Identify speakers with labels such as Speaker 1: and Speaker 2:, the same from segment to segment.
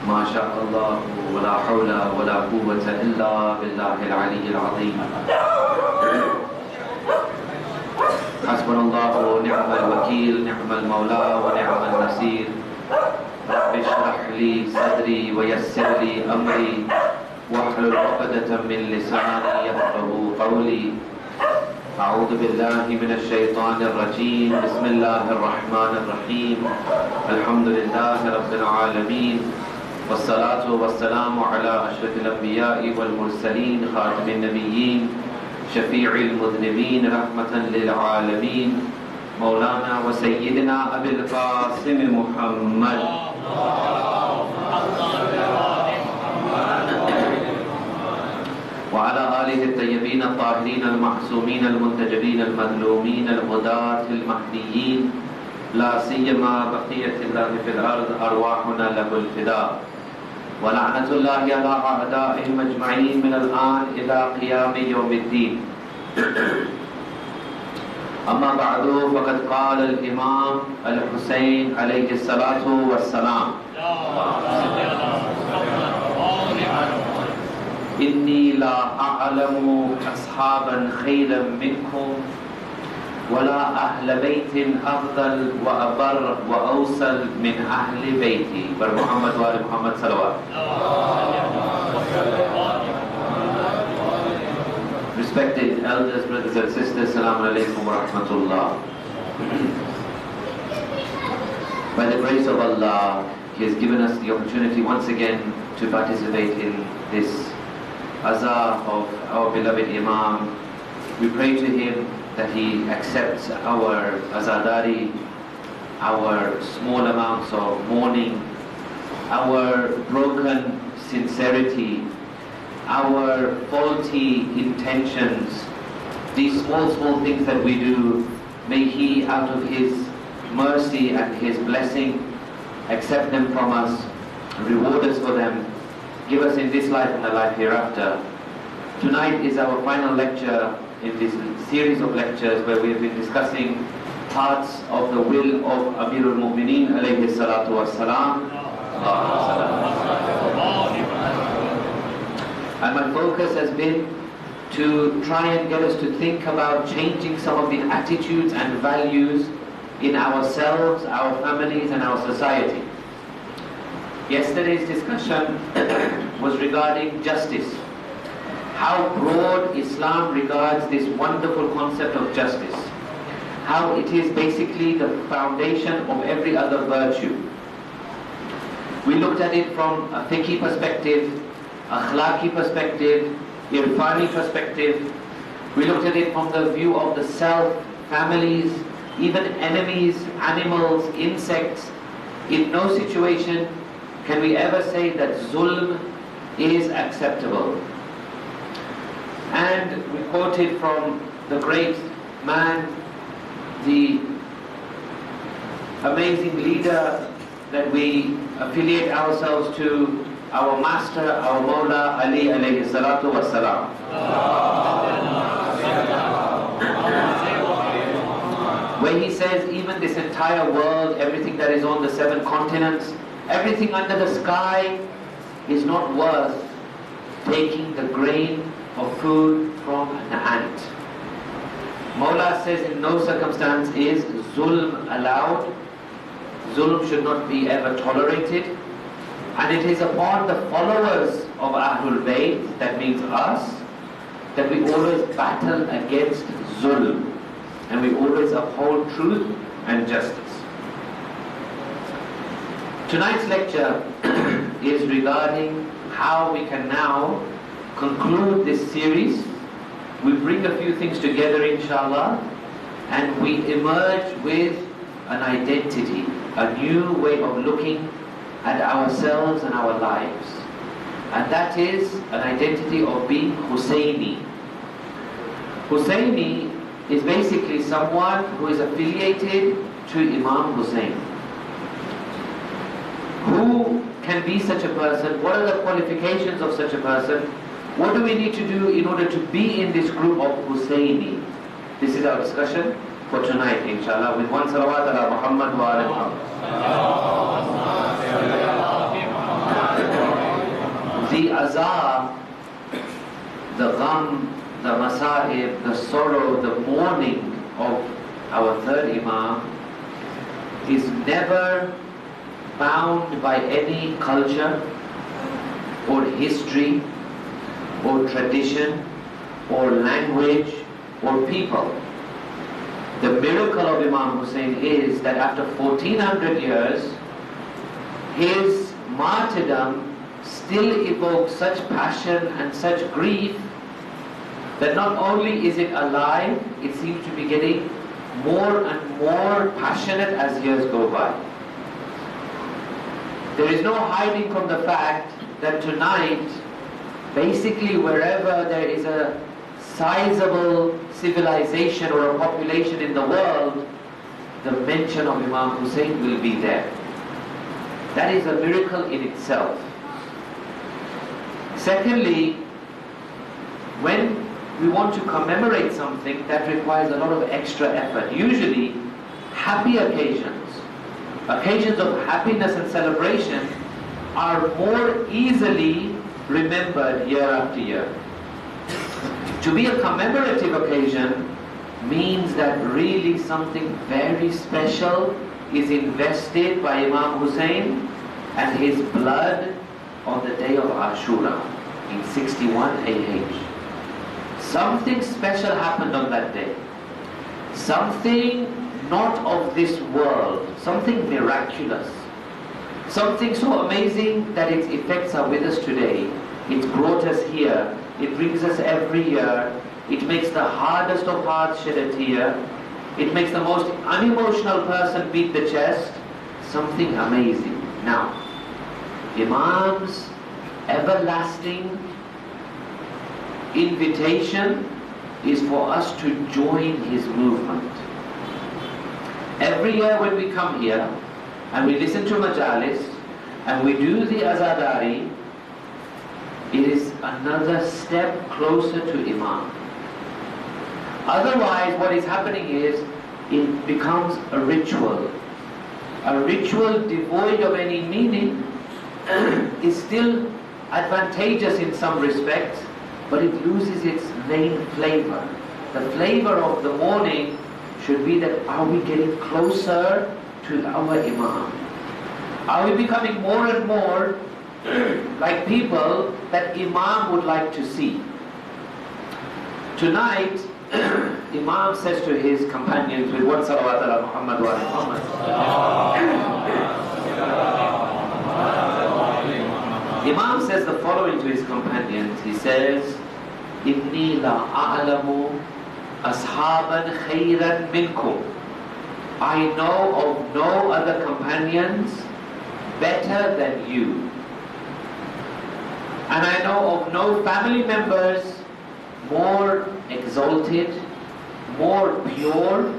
Speaker 1: ما شاء الله ولا حول ولا قوة إلا بالله العلي العظيم. حسبنا الله ونعم الوكيل، نعم المولى ونعم النصير. رب اشرح لي صدري ويسر لي أمري واحلل عقدة من لساني يفقهوا قولي. أعوذ بالله من الشيطان الرجيم. بسم الله الرحمن الرحيم. الحمد لله رب العالمين، والصلاة والسلام على أشرف الأنبياء والمرسلين، خاتم النبيين، شفيع المذنبين، رحمة للعالمين، مولانا وسيدنا أبي القاسم محمد وعلى آله الطيبين الطاهرين المعصومين المنتجبين المظلومين الهداة المهديين، لا سيما بقية الله في الأرض أرواحنا له الفداء، ولعنة الله على أعدائهم أجمعين من الآن إلى قيام يوم الدين. أما بعد، فقد قال الإمام الحسين عليه الصلاة والسلام: إني لا أعلم أصحابا خيرا منكم ولا أهل بيت أفضل وأبر وأوصل من أهل بيتي. بر محمد وآل محمد صلوات. Respected elders, brothers and sisters, Assalamu alaikum wa rahmatullah. By the grace of Allah, He has given us the opportunity once again to participate in this azar of our beloved Imam. We pray to Him that He accepts our Azadari, our small amounts of mourning, our broken sincerity, our faulty intentions, these small things that we do. May He, out of His mercy and His blessing, accept them from us, reward us for them, give us in this life and the life hereafter. Tonight is our final lecture in this series of lectures where we have been discussing parts of the will of Amirul Mu'mineen alayhi salatu wassalam. And my focus has been to try and get us to think about changing some of the attitudes and values in ourselves, our families and our society. Yesterday's discussion was regarding justice. How broad Islam regards this wonderful concept of justice. How it is basically the foundation of every other virtue. We looked at it from a fiqhi perspective, akhlaqi perspective, irfani perspective. We looked at it from the view of the self, families, even enemies, animals, insects. In no situation can we ever say that zulm is acceptable. And we quoted from the great man, the amazing leader that we affiliate ourselves to, our master, our Mawla Ali alayhi salatu wassalam. Where he says even this entire world, everything that is on the 7 continents, everything under the sky is not worth taking the grain of food from an ant. Mawla says in no circumstance is zulm allowed. Zulm should not be ever tolerated. And it is upon the followers of Ahlul Bayt, that means us, that we always battle against zulm. And we always uphold truth and justice. Tonight's lecture is regarding how we can now conclude this series. We bring a few things together inshallah, and we emerge with an identity, a new way of looking at ourselves and our lives. And that is an identity of being Husayni. Husayni is basically someone who is affiliated to Imam Hussain. Who can be such a person? What are the qualifications of such a person? What do we need to do in order to be in this group of Husayni? This is our discussion for tonight, inshallah, with one salawat ala Muhammad wa ala Muhammad. azar, the gham, the masa'ib, the sorrow, the mourning of our third Imam is never bound by any culture or history or tradition or language or people. The miracle of Imam Hussein is that after 1400 years, his martyrdom still evokes such passion and such grief that not only is it alive, it seems to be getting more and more passionate as years go by. There is no hiding from the fact that tonight, basically wherever there is a sizable civilization or a population in the world, the mention of Imam Hussein will be there. That is a miracle in itself. Secondly, when we want to commemorate something, that requires a lot of extra effort. Usually, happy occasions, occasions of happiness and celebration are more easily remembered year after year. To be a commemorative occasion means that really something very special is invested by Imam Hussein and his blood on the day of Ashura in 61 AH. Something special happened on that day. Something not of this world, something miraculous. Something so amazing that its effects are with us today. It brought us here. It brings us every year. It makes the hardest of hearts shed a tear. It makes the most unemotional person beat the chest. Something amazing. Now, Imam's everlasting invitation is for us to join his movement. Every year when we come here and we listen to majalis and we do the Azadari, it is another step closer to Imam. Otherwise, what is happening is it becomes a ritual. A ritual devoid of any meaning is still advantageous in some respects, but it loses its main flavor. The flavor of the morning should be that, are we getting closer to our Imam? Are we becoming more and more like people that Imam would like to see? Tonight, Imam says to his companions with one salawat ala Muhammad wa ala Muhammad. Imam says the following to his companions. He says, Inni la a'lamu ashaban khayran minkum. I know of no other companions better than you. And I know of no family members more exalted, more pure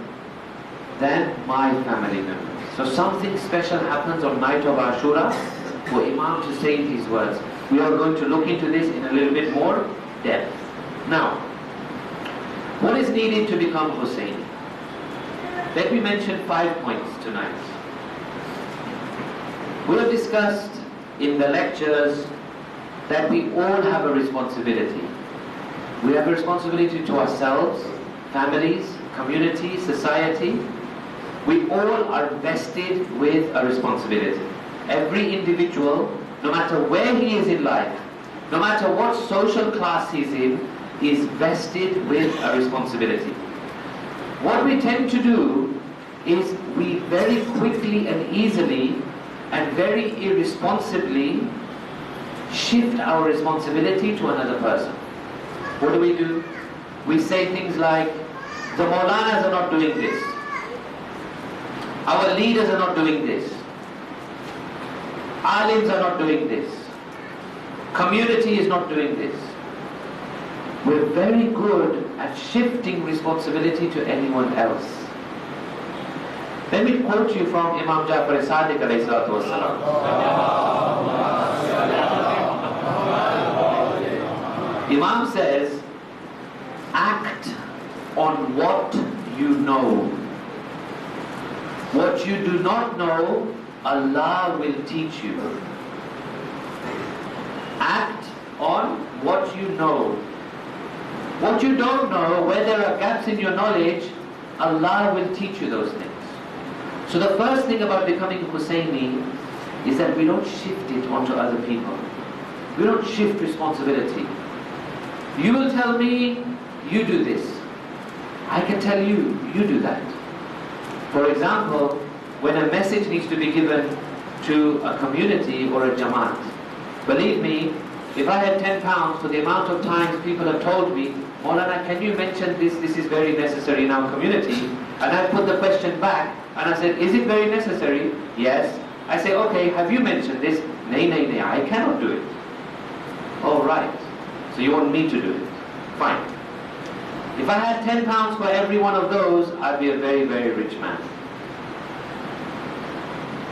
Speaker 1: than my family members. So something special happens on night of Ashura for Imam to say these words. We are going to look into this in a little bit more depth. Now, what is needed to become Husayni? Let me mention 5 points tonight. We have discussed in the lectures that we all have a responsibility. We have a responsibility to ourselves, families, community, society. We all are vested with a responsibility. Every individual, no matter where he is in life, no matter what social class he's in, is vested with a responsibility. What we tend to do is we very quickly and easily and very irresponsibly shift our responsibility to another person. What do? We say things like, the Maulanas are not doing this. Our leaders are not doing this. Alims are not doing this. Community is not doing this. We're very good at shifting responsibility to anyone else. Let me quote you from Imam Ja'far Sadiq alayhi salatu wassalam. Imam says, act on what you know. What you do not know, Allah will teach you. Act you know. What you don't know, where there are gaps in your knowledge, Allah will teach you those things. So the first thing about becoming Husayni is that we don't shift it onto other people. We don't shift responsibility. You will tell me, you do this. I can tell you, you do that. For example, when a message needs to be given to a community or a jamaat, believe me, if I had £10 for the amount of times people have told me, Maulana, can you mention this? This is very necessary in our community. And I put the question back and I said, is it very necessary? Yes. I say, okay, have you mentioned this? Nay, I cannot do it. Oh, right. So you want me to do it? Fine. If I had £10 for every one of those, I'd be a very, very rich man.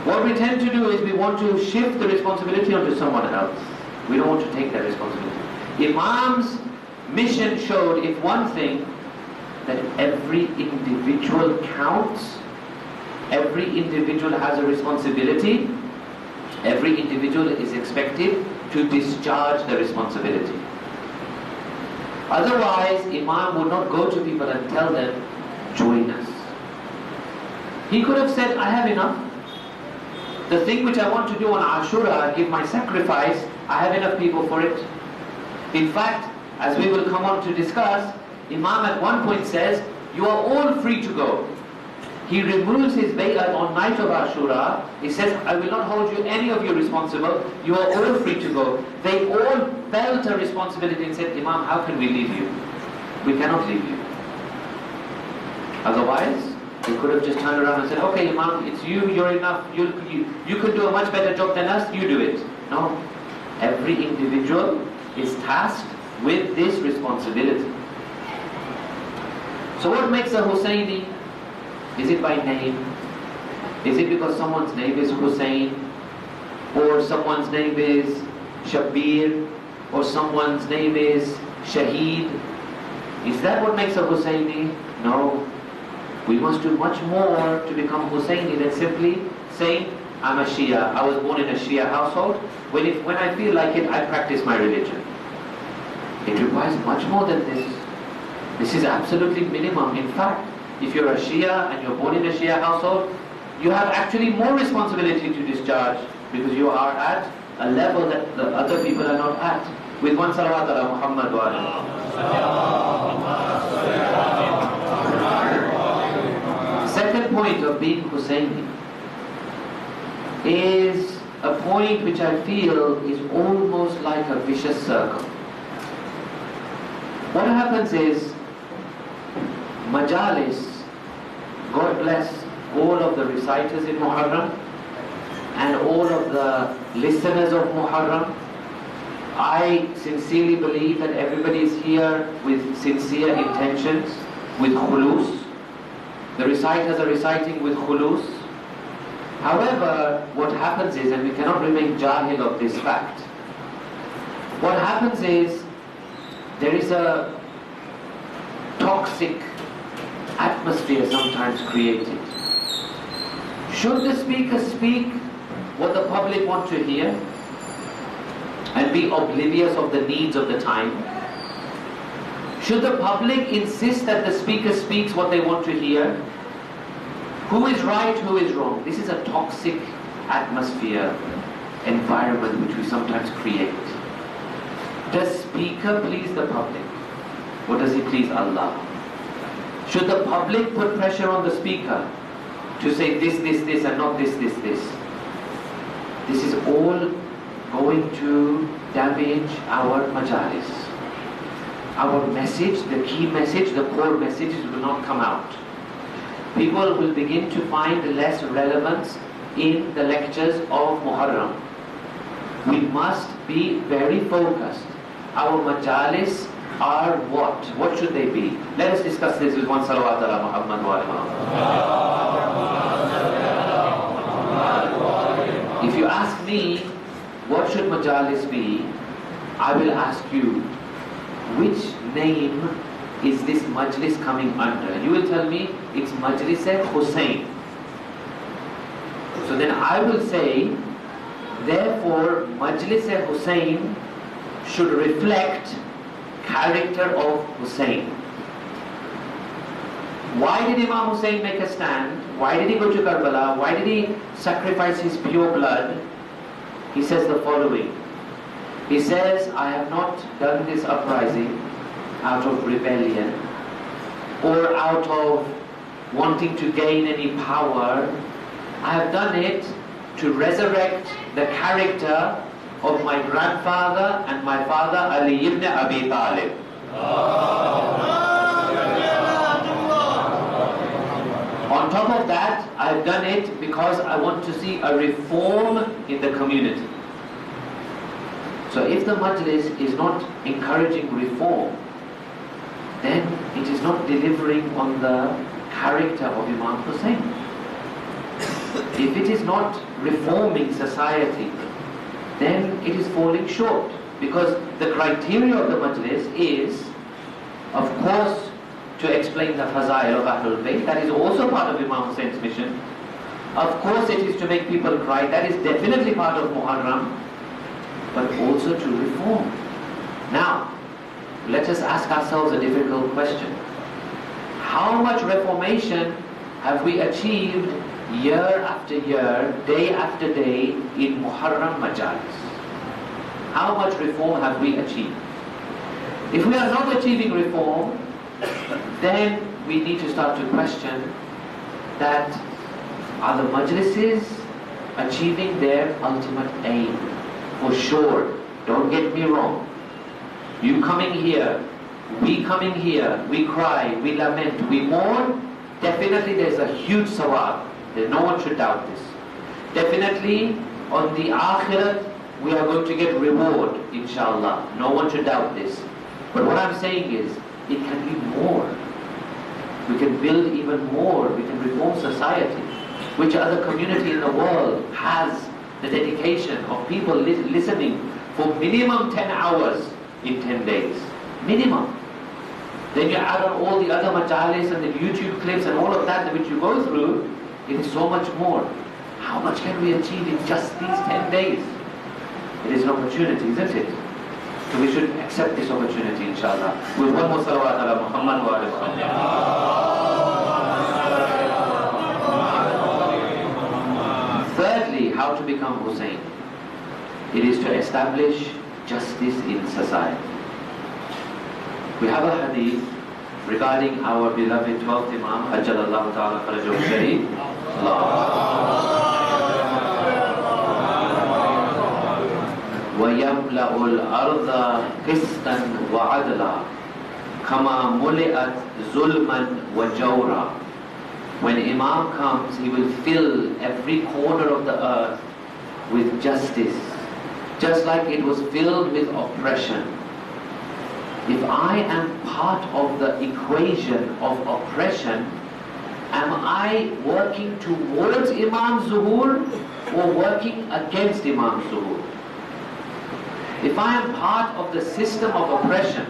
Speaker 1: What we tend to do is we want to shift the responsibility onto someone else. We don't want to take that responsibility. Imam's mission showed, if one thing, that every individual counts, every individual has a responsibility, every individual is expected to discharge the responsibility. Otherwise, Imam would not go to people and tell them, join us. He could have said, I have enough. The thing which I want to do on Ashura, give my sacrifice, I have enough people for it. In fact, as we will come on to discuss, Imam at one point says, you are all free to go. He removes his bay'at on night of Ashura. He says, I will not hold you, any of you responsible. You are all free to go. They all felt a responsibility and said, Imam, how can we leave you? We cannot leave you. Otherwise, they could have just turned around and said, okay, Imam, it's you, you're enough. You can do a much better job than us, you do it. No. Every individual is tasked with this responsibility. So what makes a Husayni? Is it by name? Is it because someone's name is Hussein? Or someone's name is Shabbir? Or someone's name is Shaheed? Is that what makes a Husayni? No. We must do much more to become Husayni than simply saying, I'm a Shia. I was born in a Shia household. When I feel like it, I practice my religion. It requires much more than this. This is absolutely minimum. In fact, if you're a Shia and you're born in a Shia household, you have actually more responsibility to discharge because you are at a level that the other people are not at. With one salawat ala Muhammad wa ala. Second point of being Husayni is a point which I feel is almost like a vicious circle. What happens is, Majalis, God bless all of the reciters in Muharram and all of the listeners of Muharram. I sincerely believe that everybody is here with sincere intentions, with khulus. The reciters are reciting with khulus. However, what happens is, and we cannot remain jahil of this fact, what happens is, there is a toxic atmosphere sometimes created. Should the speaker speak what the public want to hear and be oblivious of the needs of the time? Should the public insist that the speaker speaks what they want to hear? Who is right, who is wrong? This is a toxic atmosphere, environment which we sometimes create. Does speaker please the public? Or does he please Allah? Should the public put pressure on the speaker to say this, and not this? This is all going to damage our majalis. Our message, the key message, the core messages will not come out. People will begin to find less relevance in the lectures of Muharram. We must be very focused. Our majalis are what? What should they be? Let us discuss this with one salawat ala Muhammad wa ala. If you ask me, what should majalis be? I will ask you, which name is this majlis coming under? You will tell me, it's Majlis-e-Hussein. So then I will say, therefore, Majlis-e-Hussein should reflect character of Hussein. Why did Imam Hussein make a stand? Why did he go to Karbala? Why did he sacrifice his pure blood? He says the following. He says, I have not done this uprising out of rebellion or out of wanting to gain any power. I have done it to resurrect the character of my grandfather and my father Ali ibn Abi Talib. On top of that, I have done it because I want to see a reform in the community. So if the majlis is not encouraging reform, then it is not delivering on the character of Imam Hussein. If it is not reforming society, then it is falling short. Because the criteria of the majlis is, of course, to explain the Fazail of Ahlul Bayt. That is also part of Imam Hussein's mission. Of course it is to make people cry. That is definitely part of Muharram. But also to reform. Now, let us ask ourselves a difficult question. How much reformation have we achieved year after year, day after day in Muharram Majalis? How much reform have we achieved? If we are not achieving reform, then we need to start to question that are the majlises achieving their ultimate aim? For sure, don't get me wrong. You coming here, we coming here, we cry, we lament, we mourn, definitely there's a huge sawab. No one should doubt this. Definitely on the akhirat we are going to get reward, inshallah. No one should doubt this. But what I'm saying is, it can be more. We can build even more. We can reform society. Which other community in the world has the dedication of people listening for minimum 10 hours in 10 days? Minimum. Then you add on all the other majalis and the YouTube clips and all of that which you go through, it is so much more. How much can we achieve in just these 10 days? It is an opportunity, isn't it? So we should accept this opportunity, inshallah. With one more salawat ala Muhammad wa ala Muhammad. Thirdly, how to become Hussein. It is to establish justice in society. We have a hadith regarding our beloved 12th Imam, Ajjalallahu Ta'ala Farajahu Sharif. وَيَمْلَأُ الْأَرْضَ قِسْطًا وَعَدْلًا كَمَا مُلِئَتْ ظُلْمًا وَجَوْرًا. When Imam comes, he will fill every corner of the earth with justice, just like it was filled with oppression. If I am part of the equation of oppression, am I working towards Imam's zuhur or working against Imam's zuhur? If I am part of the system of oppression,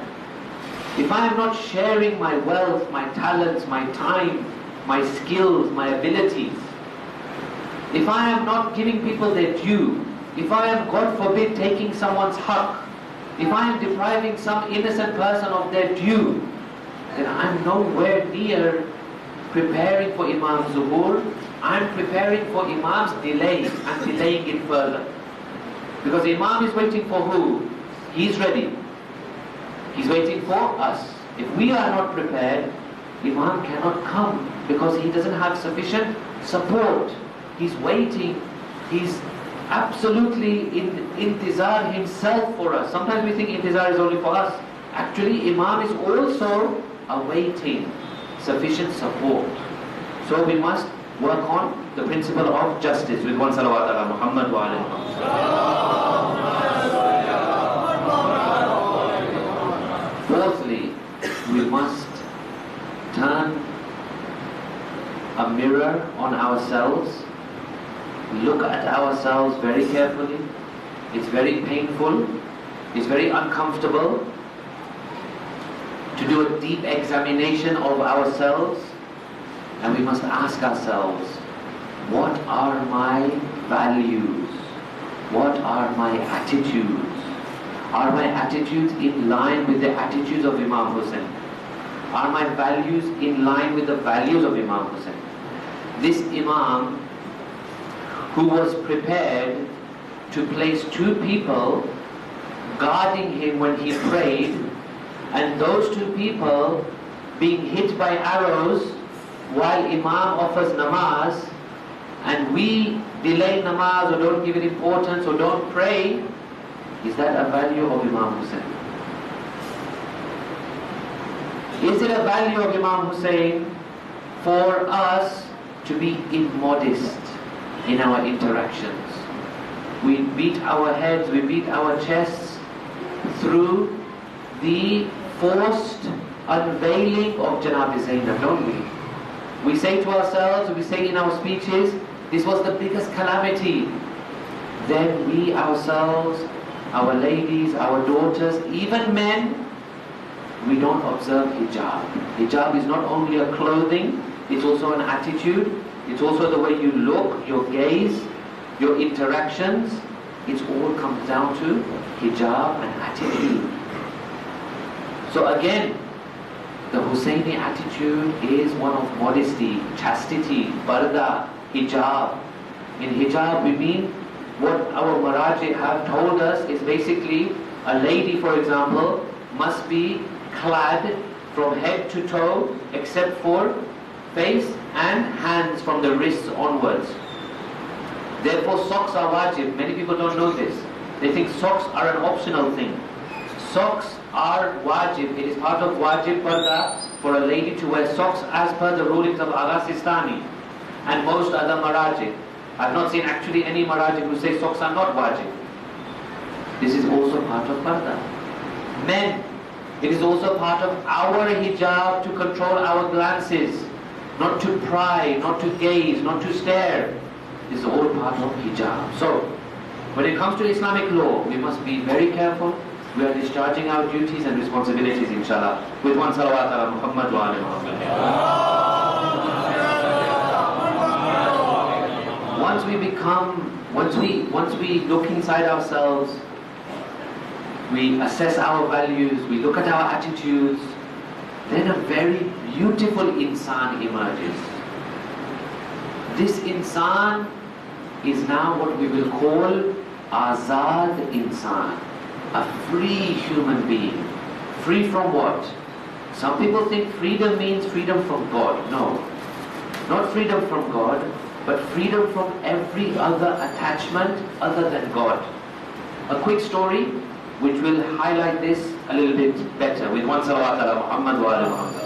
Speaker 1: if I am not sharing my wealth, my talents, my time, my skills, my abilities, if I am not giving people their due, if I am, God forbid, taking someone's haqq, if I am depriving some innocent person of their due, then I'm nowhere near preparing for Imam's zuhur. I'm preparing for Imam's delay. I'm delaying it further. Because Imam is waiting for who? He's ready. He's waiting for us. If we are not prepared, Imam cannot come because he doesn't have sufficient support. He's waiting. He's absolutely in intizar himself for us. Sometimes we think intizar is only for us. Actually, Imam is also awaiting sufficient support. So we must work on the principle of justice with one salawat ala Muhammad wa ala Muhammad. Fourthly, we must turn a mirror on ourselves, look at ourselves very carefully. It's very painful, it's very uncomfortable to do a deep examination of ourselves, and we must ask ourselves, what are my values? What are my attitudes? Are my attitudes in line with the attitudes of Imam Hussain? Are my values in line with the values of Imam Hussain? This Imam who was prepared to place two people guarding him when he prayed, and those two people being hit by arrows while Imam offers namaz, and we delay namaz or don't give it importance or don't pray, is that a value of Imam Hussain? Is it a value of Imam Hussain for us to be immodest in our interactions? We beat our heads, we beat our chests through the forced unveiling of Janab Zainab, don't we? We say to ourselves, we say in our speeches, this was the biggest calamity. Then we ourselves, our ladies, our daughters, even men, we don't observe hijab. Hijab is not only a clothing, it's also an attitude, it's also the way you look, your gaze, your interactions. It all comes down to hijab and attitude. So again, the Husayni attitude is one of modesty, chastity, parda, hijab. In hijab we mean what our maraji have told us is basically a lady, for example, must be clad from head to toe except for face and hands from the wrists onwards. Therefore socks are wajib. Many people don't know this. They think socks are an optional thing. Socks are wajib. It is part of wajib parda for a lady to wear socks as per the rulings of Agha Sistani and most other maraji. I've not seen actually any maraji who say socks are not wajib. This is also part of parda. Men, it is also part of our hijab to control our glances, not to pry, not to gaze, not to stare. This is all part of hijab. So, when it comes to Islamic law, we must be very careful. We are discharging our duties and responsibilities, inshallah. With one salawat ala Muhammad wa ala Muhammad. Once we look inside ourselves, we assess our values, we look at our attitudes, then a very beautiful insan emerges. This insan is now what we will call Azad insan, a free human being. Free from what? Some people think freedom means freedom from God. No, not freedom from God, but freedom from every other attachment other than God. A quick story which will highlight this a little bit better with one salawat ala Muhammad wa ala Muhammad.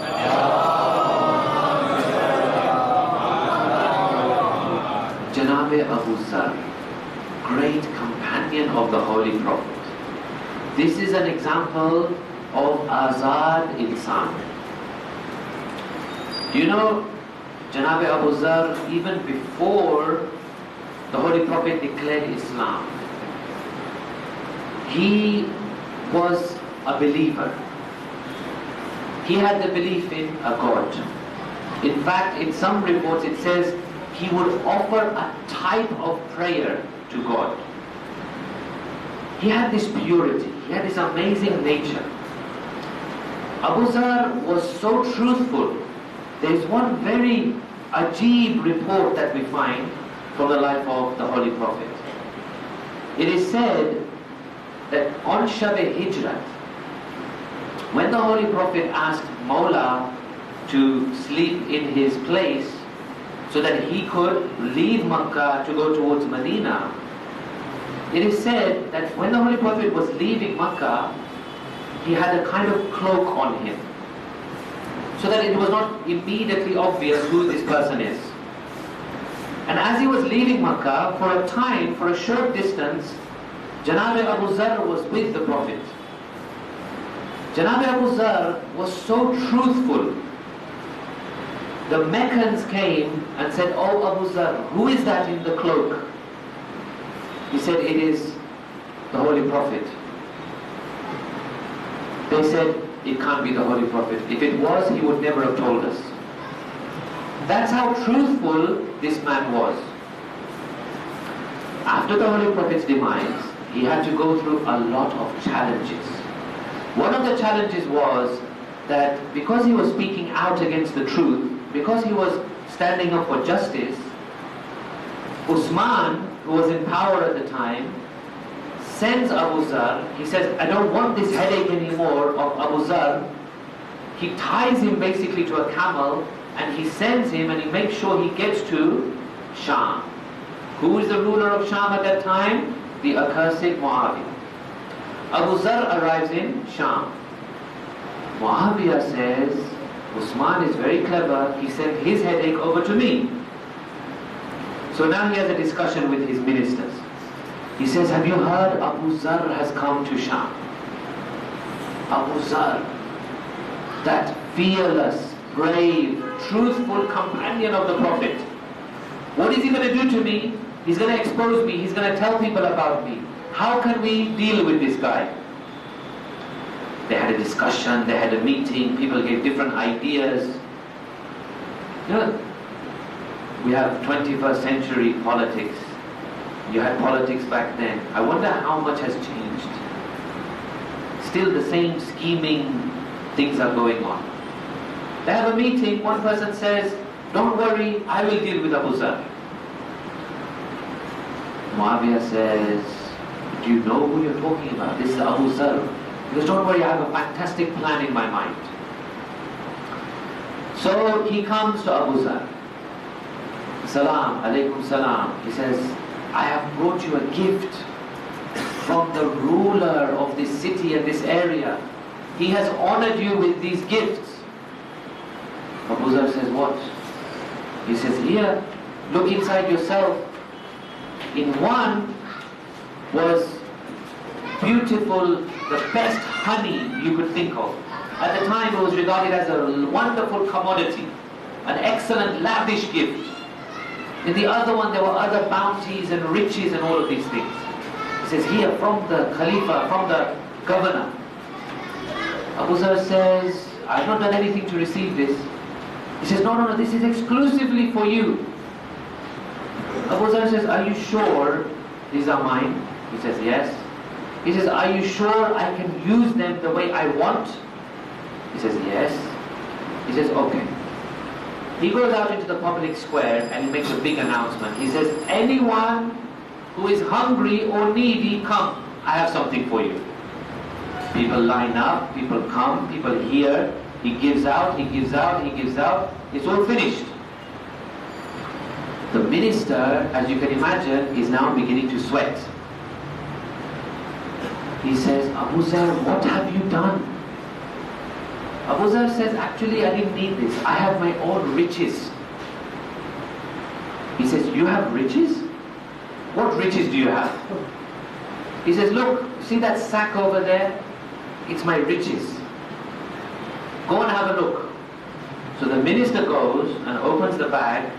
Speaker 1: Janabe Abu Zar, great companion of the Holy Prophet. This is an example of Azad Insan. You know, Janabe Abu Zar, even before the Holy Prophet declared Islam, he was a believer. He had the belief in a God. In fact, in some reports it says he would offer a type of prayer to God. He had this purity, he had this amazing nature. Abu Zar was so truthful. There is one very ajib report that we find from the life of the Holy Prophet. It is said that on Shab-e Hijrat, when the Holy Prophet asked Mawla to sleep in his place so that he could leave Makkah to go towards Medina, it is said that when the Holy Prophet was leaving Makkah, he had a kind of cloak on him, so that it was not immediately obvious who this person is. And as he was leaving Makkah, for a time, for a short distance, Janabe Abu Zar was with the Prophet. Janabe Abu Zar was so truthful. The Meccans came and said, "Oh Abu Zar, who is that in the cloak?" He said, "It is the Holy Prophet." They said, "It can't be the Holy Prophet. If it was, he would never have told us." That's how truthful this man was. After the Holy Prophet's demise, he had to go through a lot of challenges. One of the challenges was that because he was speaking out against the truth, because he was standing up for justice, Usman, who was in power at the time, sends Abu Zar. He says, I don't want this headache anymore of Abu Zar. He ties him basically to a camel and he sends him and he makes sure he gets to Sham. Who is the ruler of Sham at that time? The accursed Muawiyah. Abu Zar arrives in Sham. Muawiyah says, Usman is very clever, he sent his headache over to me. So now he has a discussion with his ministers. He says, have you heard Abu Zar has come to Sham? Abu Zar, that fearless, brave, truthful companion of the Prophet. What is he going to do to me? He's going to expose me, he's going to tell people about me. How can we deal with this guy? They had a discussion, they had a meeting, people gave different ideas. You know, we have 21st century politics. You had politics back then. I wonder how much has changed. Still the same scheming things are going on. They have a meeting, one person says, don't worry, I will deal with Abu Zar. Muawiyah says, do you know who you're talking about? This is Abu Zar. He goes, don't worry, I have a fantastic plan in my mind. So he comes to Abu Zar. Salam, alaikum salam. He says, I have brought you a gift from the ruler of this city and this area. He has honored you with these gifts. Abu Zar says, what? He says, here, look inside yourself. In one was beautiful, the best honey you could think of. At the time it was regarded as a wonderful commodity, an excellent lavish gift. In the other one there were other bounties and riches and all of these things. He says, here from the Khalifa, from the governor. Abu Zar says, I've not done anything to receive this. He says, no, this is exclusively for you. Abu Zar says, are you sure these are mine? He says, yes. He says, are you sure I can use them the way I want? He says, yes. He says, okay. He goes out into the public square and he makes a big announcement. He says, anyone who is hungry or needy, come. I have something for you. People line up, people come, people hear. He gives out, he gives out, he gives out. It's all finished. The minister, as you can imagine, is now beginning to sweat. He says, Abu Zar, what have you done? Abu Zar says, actually I didn't need this. I have my own riches. He says, you have riches? What riches do you have? He says, look, see that sack over there? It's my riches. Go and have a look. So the minister goes and opens the bag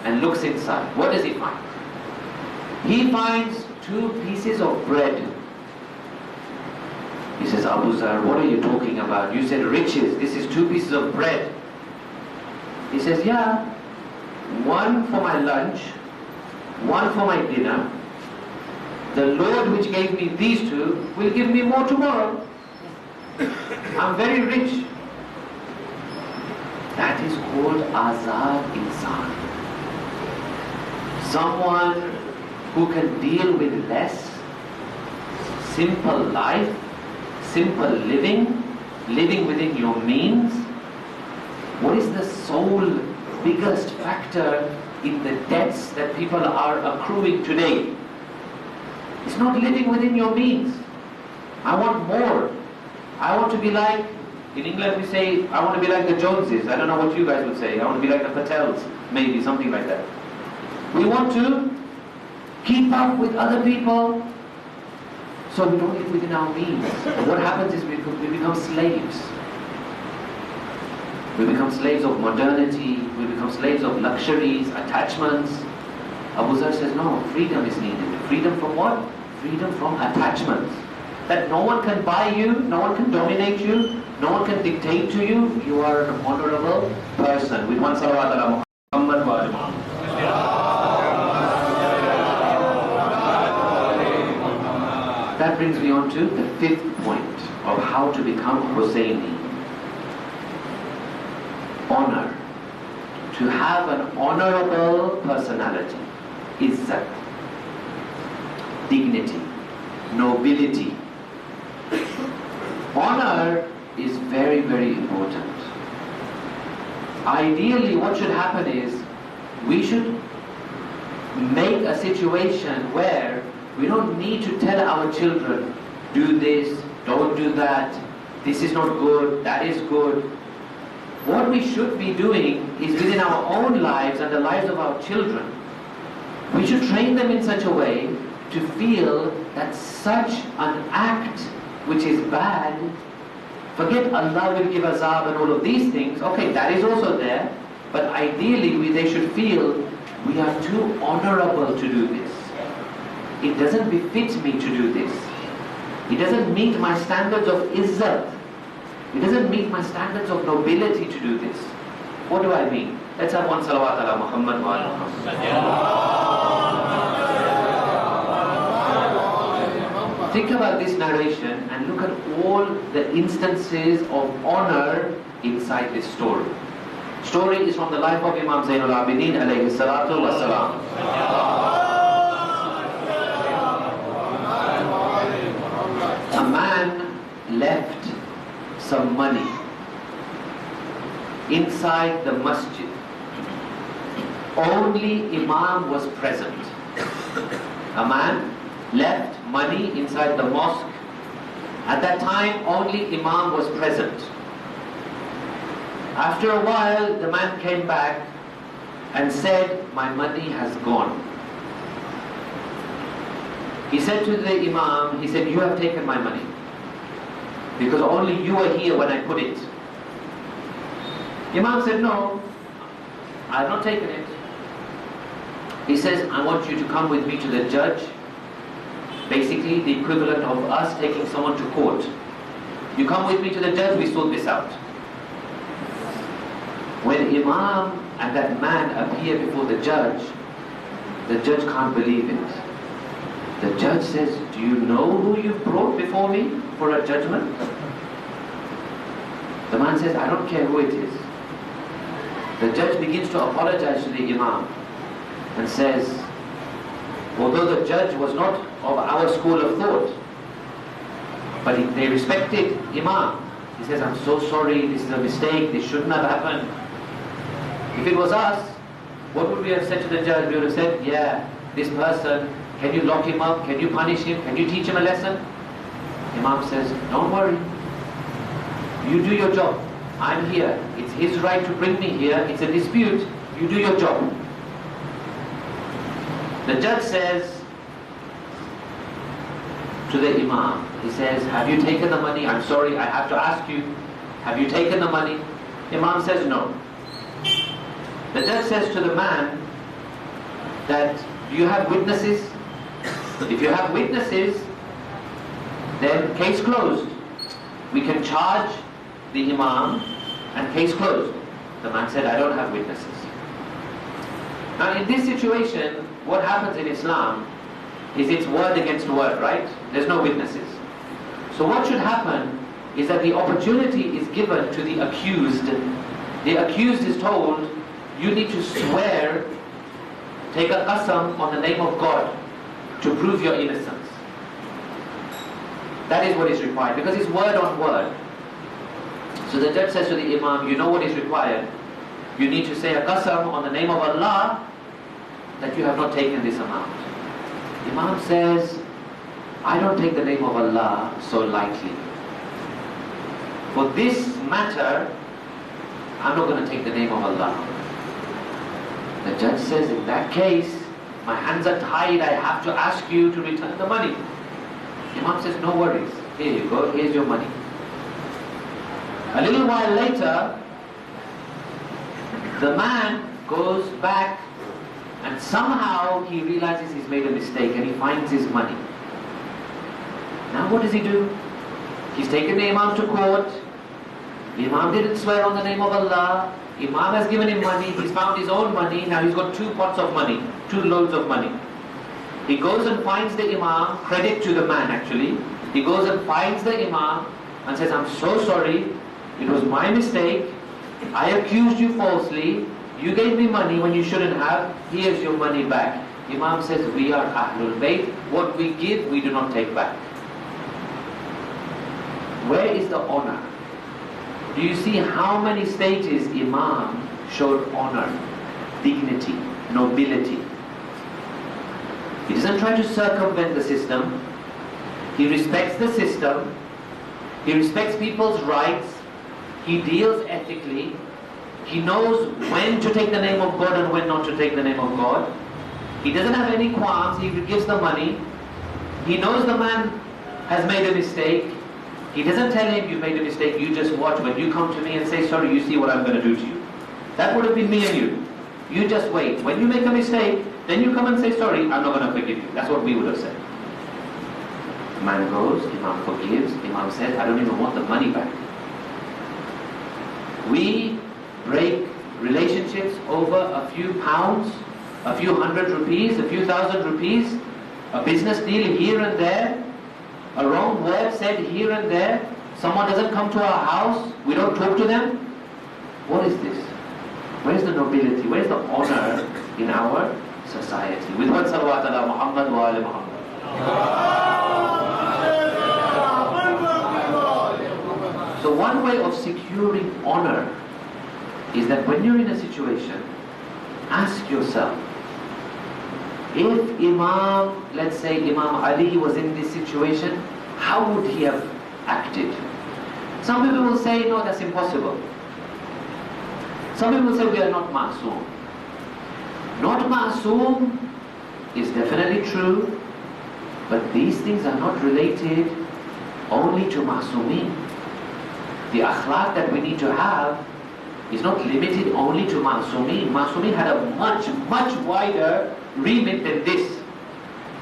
Speaker 1: and looks inside. What does he find? He finds 2 pieces of bread. He says, Abu Zar, what are you talking about? You said riches. This is 2 pieces of bread. He says, yeah, one for my lunch, one for my dinner. The Lord which gave me these 2 will give me more tomorrow. I'm very rich. That is called Azad Insan. Someone who can deal with less, simple life, simple living, living within your means. What is the sole biggest factor in the debts that people are accruing today? It's not living within your means. I want more. I want to be like, in England we say, I want to be like the Joneses. I don't know what you guys would say. I want to be like the Patels, maybe, something like that. We want to keep up with other people, so we don't live within our means. And what happens is we become slaves. We become slaves of modernity, we become slaves of luxuries, attachments. Abu Zar says, no, freedom is needed. Freedom from what? Freedom from attachments. That no one can buy you, no one can dominate you, no one can dictate to you. You are an honorable person. With one salawat ala Muhammad wa ala Muhammad. That brings me on to the fifth point of how to become Husayni. Honor. To have an honorable personality. Izzat. Dignity. Nobility. Honor is very, very important. Ideally, what should happen is, we should make a situation where we don't need to tell our children, do this, don't do that, this is not good, that is good. What we should be doing is within our own lives and the lives of our children, we should train them in such a way to feel that such an act which is bad, forget Allah will give azab and all of these things, okay, that is also there, but ideally they should feel we are too honorable to do this. It doesn't befit me to do this. It doesn't meet my standards of izzat. It doesn't meet my standards of nobility to do this. What do I mean? Let's have one salawat ala Muhammad wa ala Muhammad. Think about this narration and look at all the instances of honor inside this story. Story is from the life of Imam Zainul Abidin alayhi salatu wa salam. A man left some money inside the masjid. Only Imam was present. A man left money inside the mosque. At that time, only Imam was present. After a while, the man came back and said, my money has gone. He said to the Imam, he said, you have taken my money, because only you were here when I put it. Imam said, no, I have not taken it. He says, I want you to come with me to the judge. Basically, the equivalent of us taking someone to court. You come with me to the judge, we sort this out. When Imam and that man appear before the judge can't believe it. The judge says, do you know who you've brought before me for a judgment? The man says, I don't care who it is. The judge begins to apologize to the Imam and says, although the judge was not of our school of thought, but they respected Imam. He says, I'm so sorry, this is a mistake, this shouldn't have happened. If it was us, what would we have said to the judge? We would have said, yeah, this person, can you lock him up? Can you punish him? Can you teach him a lesson? Imam says, don't worry. You do your job. I'm here. It's his right to bring me here. It's a dispute. You do your job. The judge says to the Imam, he says, have you taken the money? I'm sorry, I have to ask you, have you taken the money? Imam says, no. The judge says to the man that, do you have witnesses? If you have witnesses, then case closed. We can charge the Imam and case closed. The man said, I don't have witnesses. Now in this situation, what happens in Islam is it's word against word, right? There's no witnesses. So what should happen is that the opportunity is given to the accused. The accused is told, you need to swear, take a qasam on the name of God to prove your innocence. That is what is required, because it's word on word. So the judge says to the Imam, you know what is required? You need to say a qasam on the name of Allah that you have not taken this amount. Imam says, I don't take the name of Allah so lightly. For this matter, I'm not going to take the name of Allah. The judge says, in that case, my hands are tied, I have to ask you to return the money. Imam says, no worries, here you go, here's your money. A little while later, the man goes back and somehow he realizes he's made a mistake and he finds his money. Now what does he do? He's taken the Imam to court. The Imam didn't swear on the name of Allah. Imam has given him money, he's found his own money, now he's got 2 pots of money, 2 loads of money. He goes and finds the Imam, credit to the man actually. He goes and finds the Imam and says, I'm so sorry, it was my mistake, I accused you falsely, you gave me money when you shouldn't have, here's your money back. Imam says, we are Ahlul Bayt, what we give, we do not take back. Where is the honor? Do you see how many stages Imam showed honor, dignity, nobility? He doesn't try to circumvent the system. He respects the system. He respects people's rights. He deals ethically. He knows when to take the name of God and when not to take the name of God. He doesn't have any qualms. He gives the money. He knows the man has made a mistake. He doesn't tell him, you made a mistake, you just watch. When you come to me and say, sorry, you see what I'm going to do to you. That would have been me and you. You just wait. When you make a mistake, then you come and say, sorry, I'm not going to forgive you. That's what we would have said. The man goes, Imam forgives. Imam says, I don't even want the money back. We break relationships over a few pounds, a few hundred rupees, a few thousand rupees, a business deal here and there, a wrong word said here and there, someone doesn't come to our house, we don't talk to them. What is this? Where is the nobility? Where is the honor in our society? With what salawat ala Muhammad wa ala Muhammad. So one way of securing honor is that when you're in a situation, ask yourself, if Imam, let's say Imam Ali was in this situation, how would he have acted? Some people will say, no, that's impossible. Some people say we are not ma'soom. Not ma'soom is definitely true, but these things are not related only to ma'soomeen. The akhlaq that we need to have is not limited only to ma'soomeen. Ma'soomeen had a much, much wider remit than this.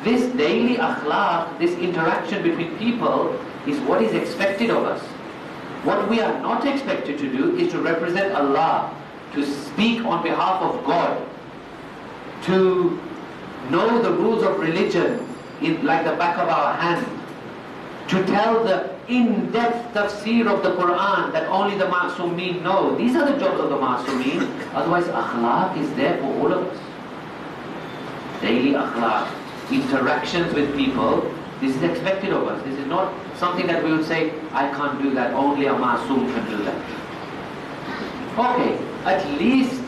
Speaker 1: This daily akhlaq, this interaction between people is what is expected of us. What we are not expected to do is to represent Allah, to speak on behalf of God, to know the rules of religion like the back of our hand, to tell the in-depth tafsir of the Quran that only the ma'soomeen know. These are the jobs of the ma'soomeen. Otherwise akhlaq is there for all of us. Daily akhlaq, interactions with people, this is expected of us. This is not something that we would say, I can't do that, only a ma'soom can do that. Okay, at least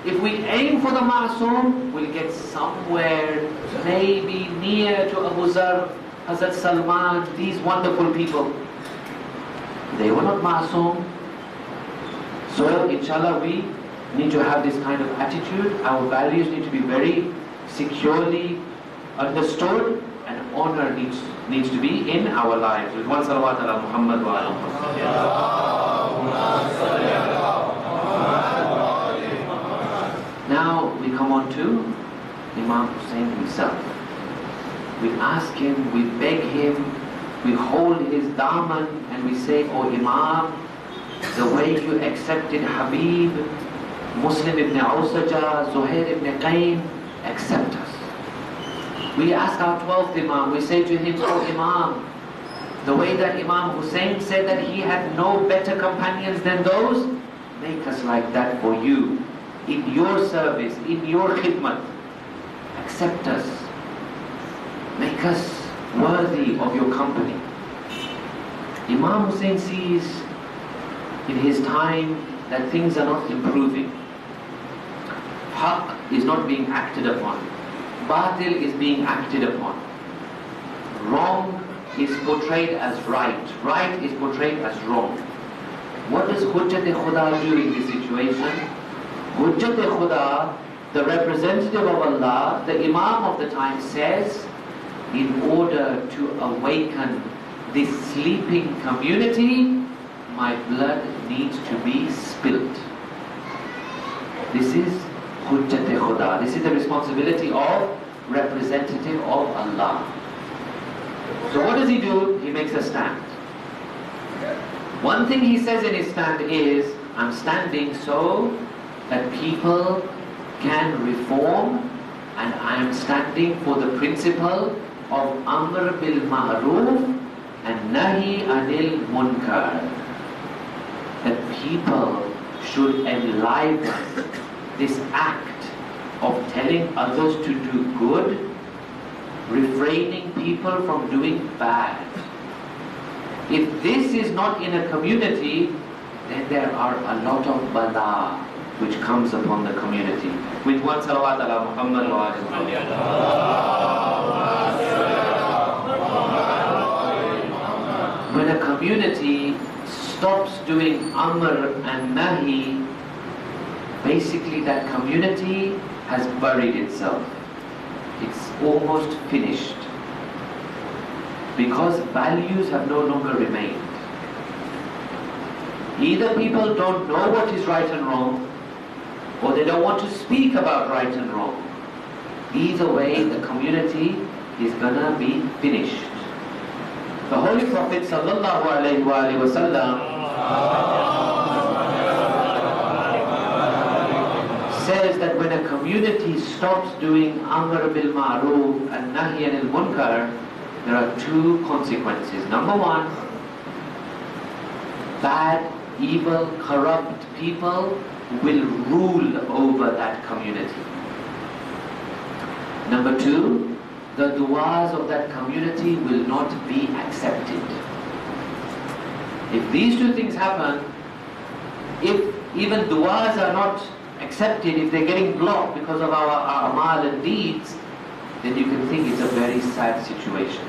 Speaker 1: if we aim for the ma'soom, we'll get somewhere maybe near to Abu Zar, Hazrat Salman, these wonderful people. They were not ma'soom. So inshallah we need to have this kind of attitude. Our values need to be very securely understood, and honor needs to be in our lives. With one salawat ala Muhammad wa ala Muhammad. Now we come on to Imam Hussein himself. We ask him, we beg him, we hold his daman and we say, oh Imam, the way you accepted Habib, Muslim ibn Awsaja, Zuhair ibn Qayn, accept us. We ask our 12th Imam, we say to him, oh Imam, the way that Imam Hussein said that he had no better companions than those, make us like that for you, in your service, in your khidmat. Accept us. Make us worthy of your company. Imam Hussein sees in his time that things are not improving. Haqq is not being acted upon. Batil is being acted upon. Wrong is portrayed as right. Right is portrayed as wrong. What does Hujjat-e-Khuda do in this situation? Hujjat-e-Khuda, the representative of Allah, the Imam of the time says, in order to awaken this sleeping community, my blood needs to be spilt. This is Hujjat-e-Khuda. This is the responsibility of representative of Allah. So what does he do? He makes a stand. One thing he says in his stand is, I'm standing so that people can reform and I am standing for the principle of Amr bil Ma'roof and Nahi Anil Munkar. That people should enliven this act of telling others to do good, refraining people from doing bad. If this is not in a community, then there are a lot of bala which comes upon the community. With one salawat ala Muhammad wa alihi. When a community stops doing amr and nahi, basically that community has buried itself. It's almost finished. Because values have no longer remained. Either people don't know what is right and wrong, or they don't want to speak about right and wrong. Either way, the community is gonna be finished. The Holy Prophet sallallahu alaihi wasallam says that when a community stops doing amr bil ma'roof and nahy anil munkar, there are two consequences. Number one, bad, evil, corrupt people will rule over that community. Number two, the du'as of that community will not be accepted. If these two things happen, if even du'as are not accepted, if they're getting blocked because of our amal and deeds, then you can think it's a very sad situation.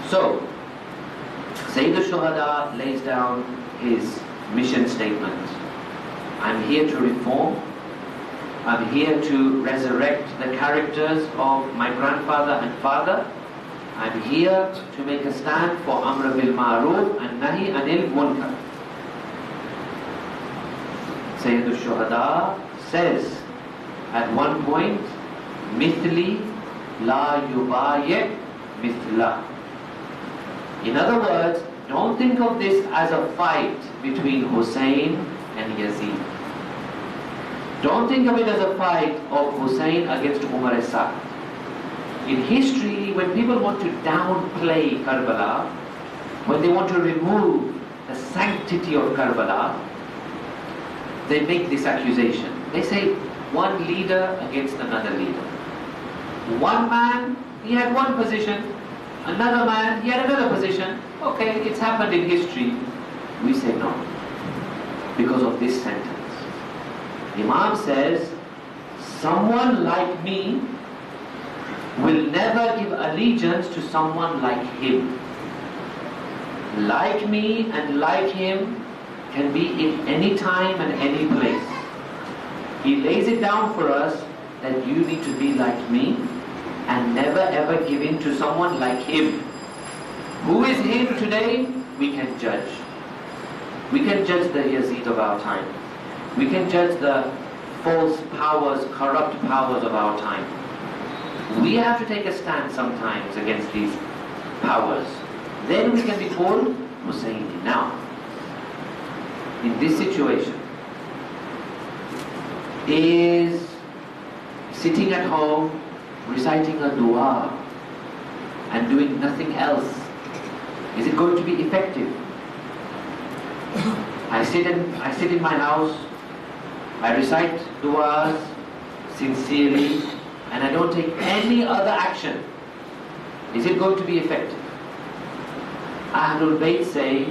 Speaker 1: So, Sayyid al-Shuhada lays down his mission statement. I'm here to reform. I'm here to resurrect the characters of my grandfather and father. I'm here to make a stand for Amr bil Ma'roof and Nahi Anil Munkar. Sayyid al-Shuhada says at one point, Mithli la yubayi mithla. In other words, don't think of this as a fight between Hussein and Yazid. Don't think of it as a fight of Hussein against Umar as-Sa'd. In history, when people want to downplay Karbala, when they want to remove the sanctity of Karbala, they make this accusation. They say, one leader against another leader. One man, he had one position. Another man, he had another position. Okay, it's happened in history. We say no. Because of this sentence. Imam says, someone like me will never give allegiance to someone like him. Like me and like him can be in any time and any place. He lays it down for us that you need to be like me and never ever give in to someone like him. Who is him today? We can judge. We can judge the Yazid of our time. We can judge the false powers, corrupt powers of our time. We have to take a stand sometimes against these powers. Then we can be called Husayni. Now, in this situation, is sitting at home, reciting a dua and doing nothing else, is it going to be effective? I sit in my house, I recite duas sincerely, and I don't take any other action. Is it going to be effective? Ahlul Bayt say,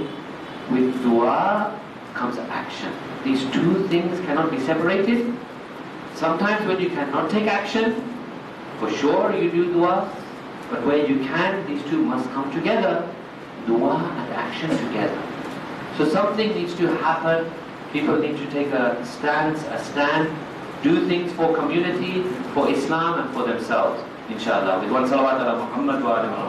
Speaker 1: with dua comes action. These two things cannot be separated. Sometimes when you cannot take action, for sure you do dua, but where you can, these two must come together. Dua and action together. So something needs to happen. People need to take a stand, do things for community, for Islam and for themselves. Inshallah. With one salawat ala Muhammad wa alihi.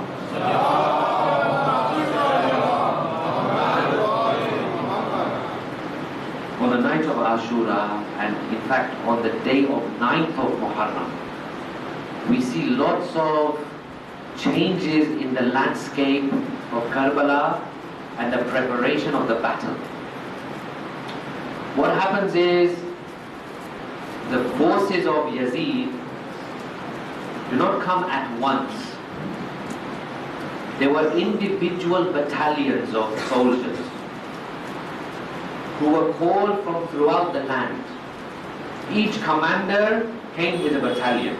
Speaker 1: On the night of Ashura, and in fact on the day of 9th of Muharram, we see lots of changes in the landscape of Karbala and the preparation of the battle. What happens is, the forces of Yazid do not come at once. There were individual battalions of soldiers who were called from throughout the land. Each commander came with a battalion.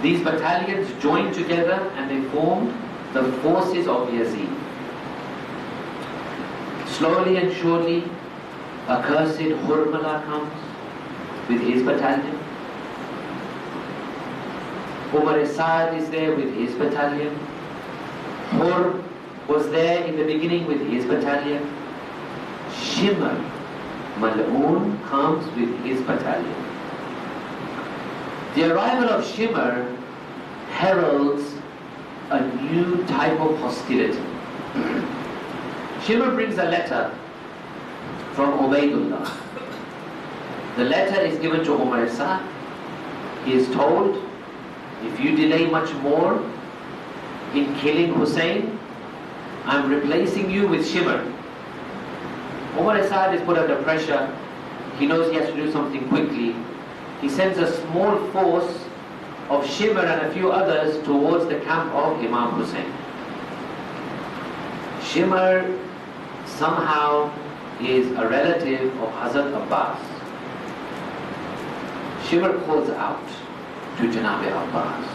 Speaker 1: These battalions joined together and they formed the forces of Yazid. Slowly and surely, accursed Hurmala comes with his battalion. Umar Asad is there with his battalion. Hur was there in the beginning with his battalion. Shimr, Mal'un, comes with his battalion. The arrival of Shimr heralds a new type of hostility. Shimr brings a letter from Ubaydullah. The letter is given to Umar Asad. He is told, if you delay much more in killing Hussein, I'm replacing you with Shimr. Umar Asad is put under pressure. He knows he has to do something quickly. He sends a small force of Shimr and a few others towards the camp of Imam Hussein. Shimr somehow is a relative of Hazrat Abbas. Shimr calls out to Janabi Abbas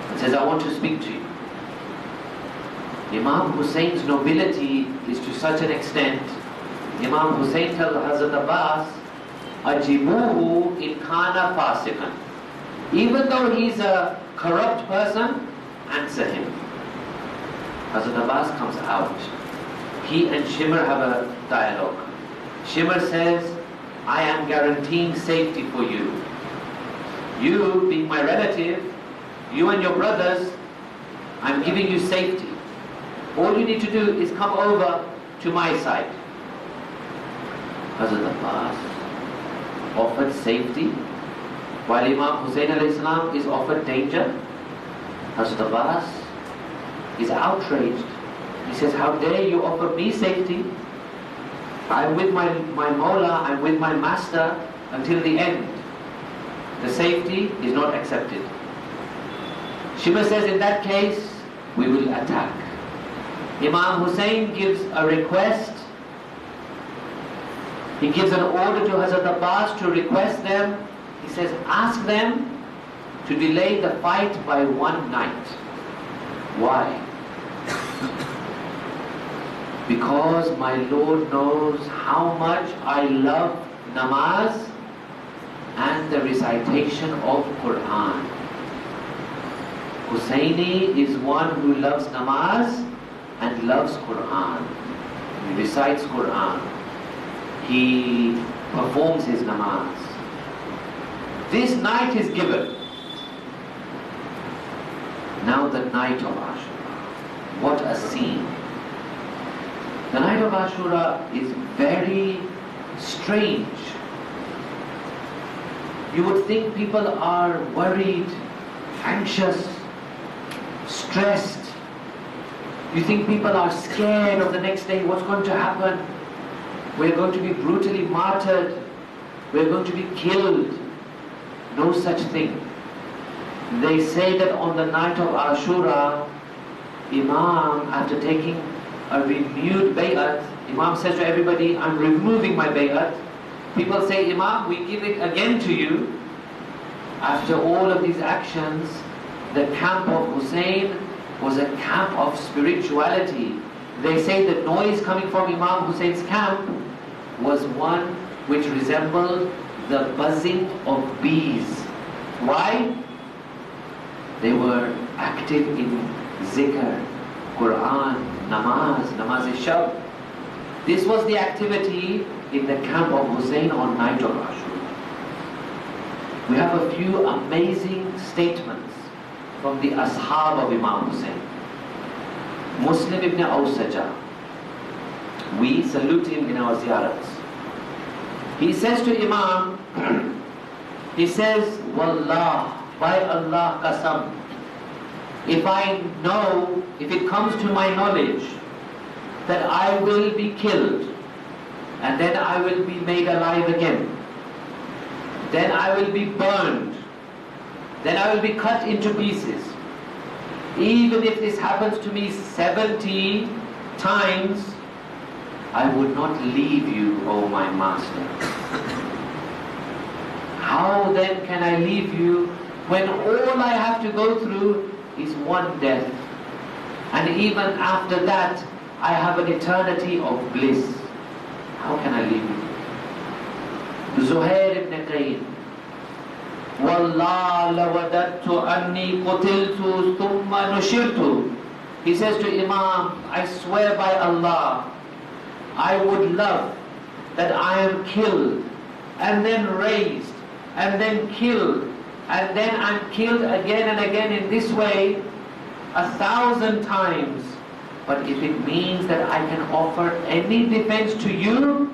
Speaker 1: and says, I want to speak to you. Imam Hussein's nobility is to such an extent, Imam Hussein tells Hazrat Abbas, Ajibuhu in kana fasiqan. Even though he's a corrupt person, answer him. Hazrat Abbas comes out. He and Shimr have a dialogue. Shimr says, I am guaranteeing safety for you. You, being my relative, you and your brothers, I'm giving you safety. All you need to do is come over to my side. Hazrat Abbas offered safety, while Imam Hussein a.s. is offered danger. Hazrat Abbas is outraged. He says, how dare you offer me safety? I'm with my Mawla, I'm with my master until the end. The safety is not accepted. Shimr says, in that case, we will attack. Imam Hussein gives a request. He gives an order to Hazrat Abbas to request them. He says, ask them to delay the fight by one night. Why? Because my Lord knows how much I love namaz and the recitation of Quran. Husayni is one who loves namaz and loves Quran. He recites Quran. He performs his namaz. This night is given. Now the night of Ashura. What a scene. The night of Ashura is very strange. You would think people are worried, anxious, stressed. You think people are scared of the next day, what's going to happen? We're going to be brutally martyred. We're going to be killed. No such thing. They say that on the night of Ashura, Imam, after taking a renewed bay'at, Imam says to everybody, I'm removing my bay'at. People say, Imam, we give it again to you. After all of these actions, the camp of Hussein was a camp of spirituality. They say the noise coming from Imam Hussein's camp was one which resembled the buzzing of bees. Why? They were active in zikr, Quran, namaz-e-shab. This was the activity in the camp of Hussein on night of Ashura. We have a few amazing statements from the ashab of Imam Hussein. Muslim ibn Awsaja, we salute him in our ziyarats. He says to Imam, he says, Wallah, by Allah qasam, if I know, if it comes to my knowledge that I will be killed and then I will be made alive again, then I will be burned, then I will be cut into pieces. Even if this happens to me 70 times, I would not leave you, O my master. How then can I leave you when all I have to go through is one death? And even after that, I have an eternity of bliss. How can I leave you? Zuhair ibn Qayn, Wallah lawadattu anni qutiltu thumma nushirtu. He says to Imam, I swear by Allah, I would love that I am killed and then raised and then killed and then I'm killed again and again in this way 1,000 times. But if it means that I can offer any defense to you,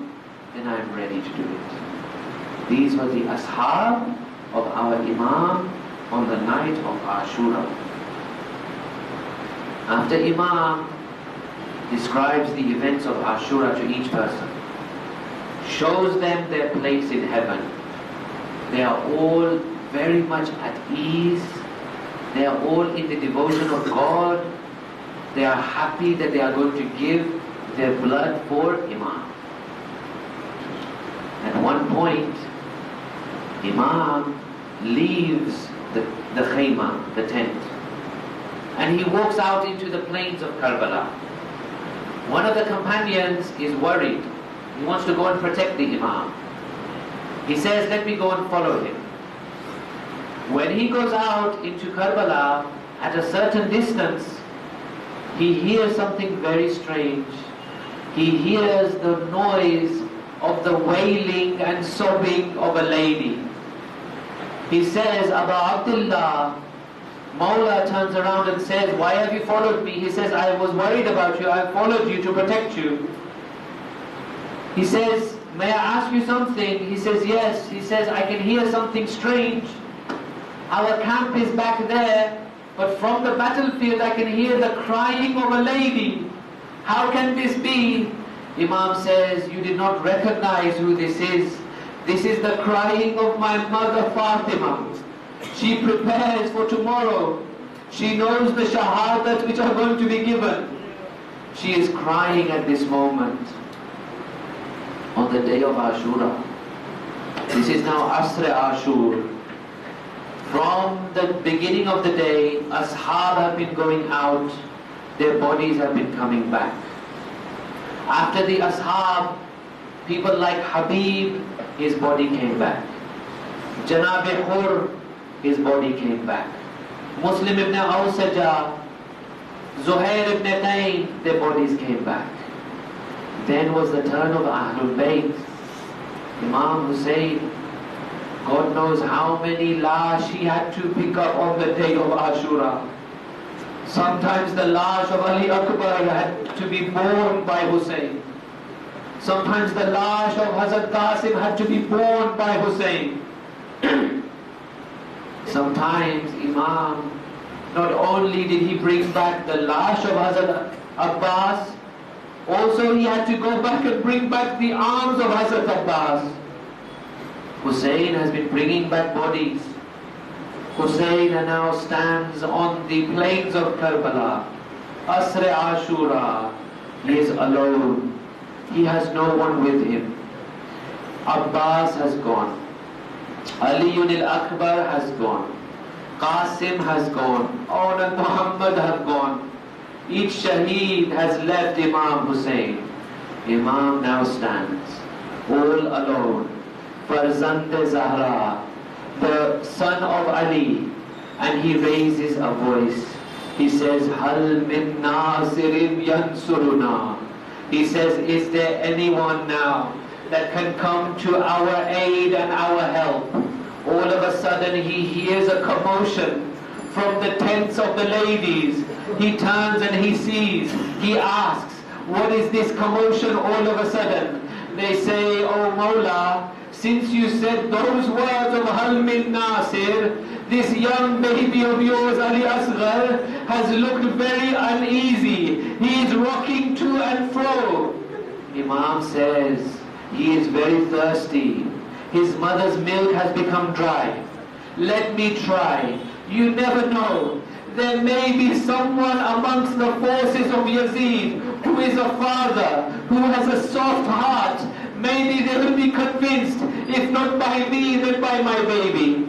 Speaker 1: then I'm ready to do it. These were the ashab of our Imam on the night of Ashura. After Imam describes the events of Ashura to each person, shows them their place in heaven, they are all very much at ease, they are all in the devotion of God, they are happy that they are going to give their blood for Imam. At one point, Imam leaves the khayma, the tent, and he walks out into the plains of Karbala. One of the companions is worried. He wants to go and protect the Imam. He says, let me go and follow him. When he goes out into Karbala, at a certain distance, he hears something very strange. He hears the noise of the wailing and sobbing of a lady. He says, Abu Abdullah, Mawla turns around and says, why have you followed me? He says, I was worried about you, I followed you to protect you. He says, may I ask you something? He says, yes. He says, I can hear something strange. Our camp is back there, but from the battlefield I can hear the crying of a lady. How can this be? Imam says, you did not recognize who this is. This is the crying of my mother Fatima. She prepares for tomorrow. She knows the shahadat which are going to be given. She is crying at this moment. On the day of Ashura. This is now Asr Ashur. From the beginning of the day, ashab have been going out, their bodies have been coming back. After the ashab, people like Habib, his body came back. Janab-e Hur, his body came back. Muslim ibn Awsaja, Zuhair ibn Qayn, their bodies came back. Then was the turn of Ahlul Bayt. Imam Hussein, God knows how many lash he had to pick up on the day of Ashura. Sometimes the lash of Ali Akbar had to be borne by Hussein. Sometimes the lash of Hazrat Qasim had to be borne by Hussein. Sometimes Imam, not only did he bring back the lash of Hazrat Abbas, also he had to go back and bring back the arms of Hazrat Abbas. Hussein has been bringing back bodies. Hussein now stands on the plains of Karbala. Asr Ashura. He is alone. He has no one with him. Abbas has gone. Ali al-Akbar has gone. Qasim has gone. All and Muhammad have gone. Each shaheed has left Imam Hussein. Imam now stands, all alone. Farzand Zahra, the son of Ali, and he raises a voice. He says, Hal min nasirin yansuruna. He says, is there anyone now that can come to our aid and our help? All of a sudden he hears a commotion from the tents of the ladies. He turns and he sees, he asks, what is this commotion all of a sudden? They say, oh Mawla, since you said those words of Hal min Nasir, this young baby of yours, Ali Asghar, has looked very uneasy. He is rocking to and fro. Imam says, he is very thirsty. His mother's milk has become dry. let me try. You never know. There may be someone amongst the forces of Yazid who is a father, who has a soft heart. Maybe they will be convinced, if not by me, then by my baby.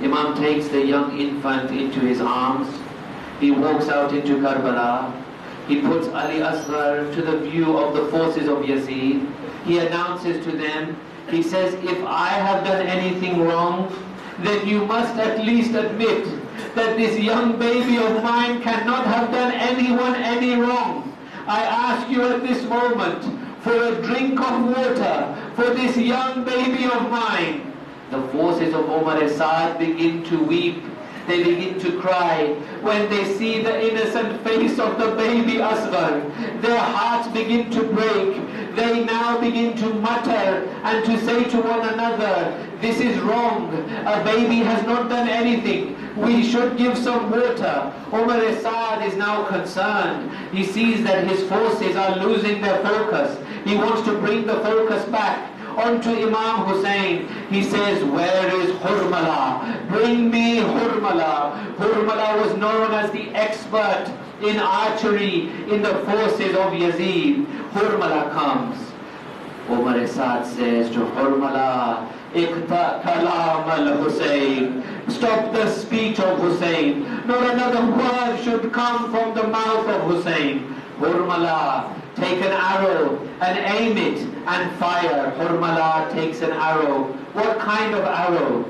Speaker 1: Imam takes the young infant into his arms. He walks out into Karbala. He puts Ali Asghar to the view of the forces of Yazid. He announces to them, he says, if I have done anything wrong, then you must at least admit that this young baby of mine cannot have done anyone any wrong. I ask you at this moment for a drink of water for this young baby of mine. The forces of Umar Saad begin to weep. They begin to cry when they see the innocent face of the baby Asghar. Their hearts begin to break. They now begin to mutter and to say to one another, this is wrong. A baby has not done anything. We should give some water. Umar Saad is now concerned. He sees that his forces are losing their focus. He wants to bring the focus back onto Imam Hussein. He says, where is Hurmala? Bring me Hurmala. Hurmala was known as the expert in archery in the forces of Yazid. Hurmala comes. Umar Saad says to Hurmala, Iqta kalam al-Hussein. Stop the speech of Hussein. Not another word should come from the mouth of Hussein. Hurmala, take an arrow and aim it and fire. Hurmala takes an arrow. What kind of arrow?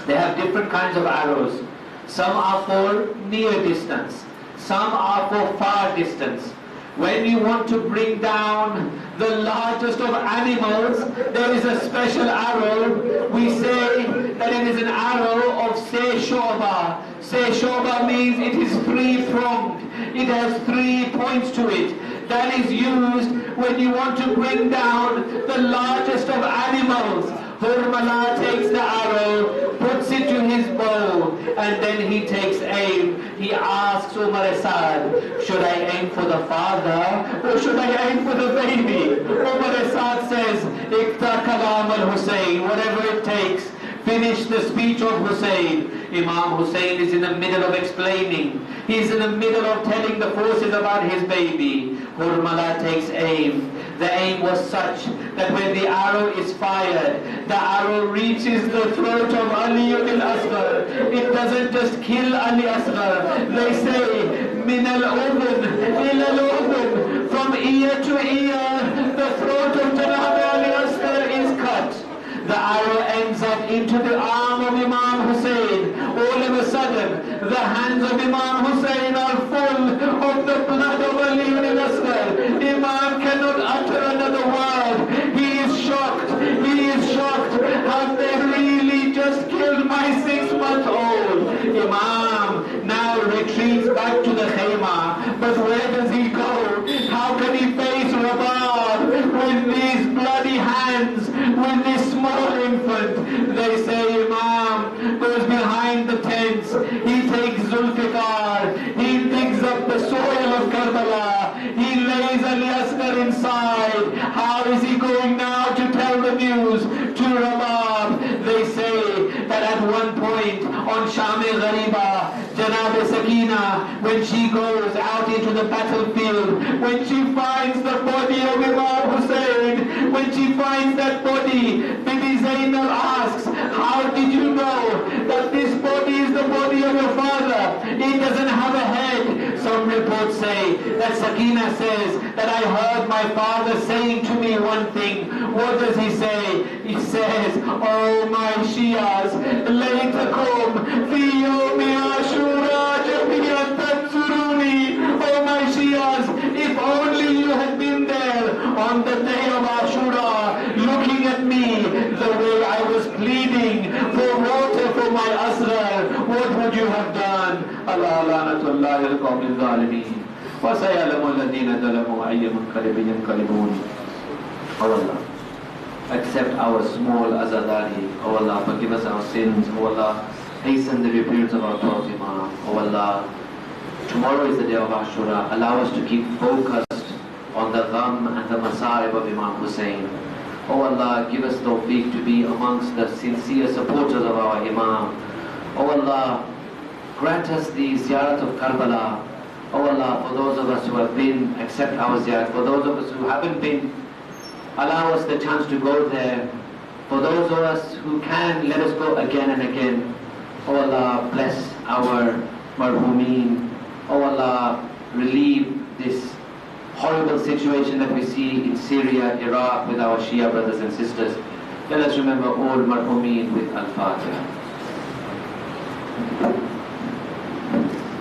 Speaker 1: They have different kinds of arrows. Some are for near distance. Some are for far distance. When you want to bring down the largest of animals, there is a special arrow. We say that it is an arrow of Se Shoba. Se Shoba means it is three-pronged. It has 3 points to it. That is used when you want to bring down the largest of animals. Hurmala takes the arrow, puts it to his bow, and then he takes aim. He asks Umar Saad, should I aim for the father or should I aim for the baby? Umar Saad says, Iqta kalam al-Hussein, whatever it takes. Finish the speech of Hussein. Imam Hussein is in the middle of explaining. He is in the middle of telling the forces about his baby. Hurmala takes aim. The aim was such that when the arrow is fired, the arrow reaches the throat of Ali al-Asghar. It doesn't just kill Ali Asghar. They say, min al-udhun ila al-udhun. From ear to ear, the throat of Janab Ali Asghar is cut. The arrow ends up into the arm of Imam Hussein. All of a sudden, the hands of Imam Hussein are full of the blood of Ali al-Asghar. Imam cannot utter another word. He is shocked. He is shocked. Have they really just killed my 6-month-old? Imam now retreats back to the khayma. But where does he go? How can he face Rabab with these bloody hands, with this small infant? They say Imam goes behind the tents. He takes Zulfikar. He digs up the soil of Karbala. He lays Ali Asghar inside. How is he going now to tell the news to Rabab? They say that at one point on Sham-e-Ghariba, Janab Sakina, when she goes out into the battlefield, when she finds the body of Imam Hussein, when she finds that body, Bibi Zainab asks, how did you know that this body is the body of your father? It doesn't have a head. Some reports say that Sakina says that I heard my father saying to me one thing. What does he say? He says, oh my Shias, laytakum fi yawmi ashura jami'an tanzuruni. Oh my Shias, if only you had been there on the day of Ashura, looking at me the way I was pleading for water for my Asghar, what would you have done? Allah la'natullahi al-qawmi al-zalimeen. Wa sayalamu alladhina zalamu ayya munqalibin yanqalibun. Oh Allah, accept our small Azadari. Oh Allah, forgive us our sins. Oh Allah, hasten the repairs of our Prophet Imam. Oh Allah, tomorrow is the day of Ashura. Allow us to keep focused on the gham and the masa'ib of Imam Hussein. Oh Allah, give us tawfiq to be amongst the sincere supporters of our Imam. Oh Allah, grant us the ziyarat of Karbala. Oh Allah, for those of us who have been, accept our ziyarat. For those of us who haven't been, allow us the chance to go there. For those of us who can, let us go again and again. Oh Allah, bless our marhumeen. Oh Allah, relieve this horrible situation that we see in Syria, Iraq with our Shia brothers and sisters. Let us remember all marhumeen with Al-Fatiha.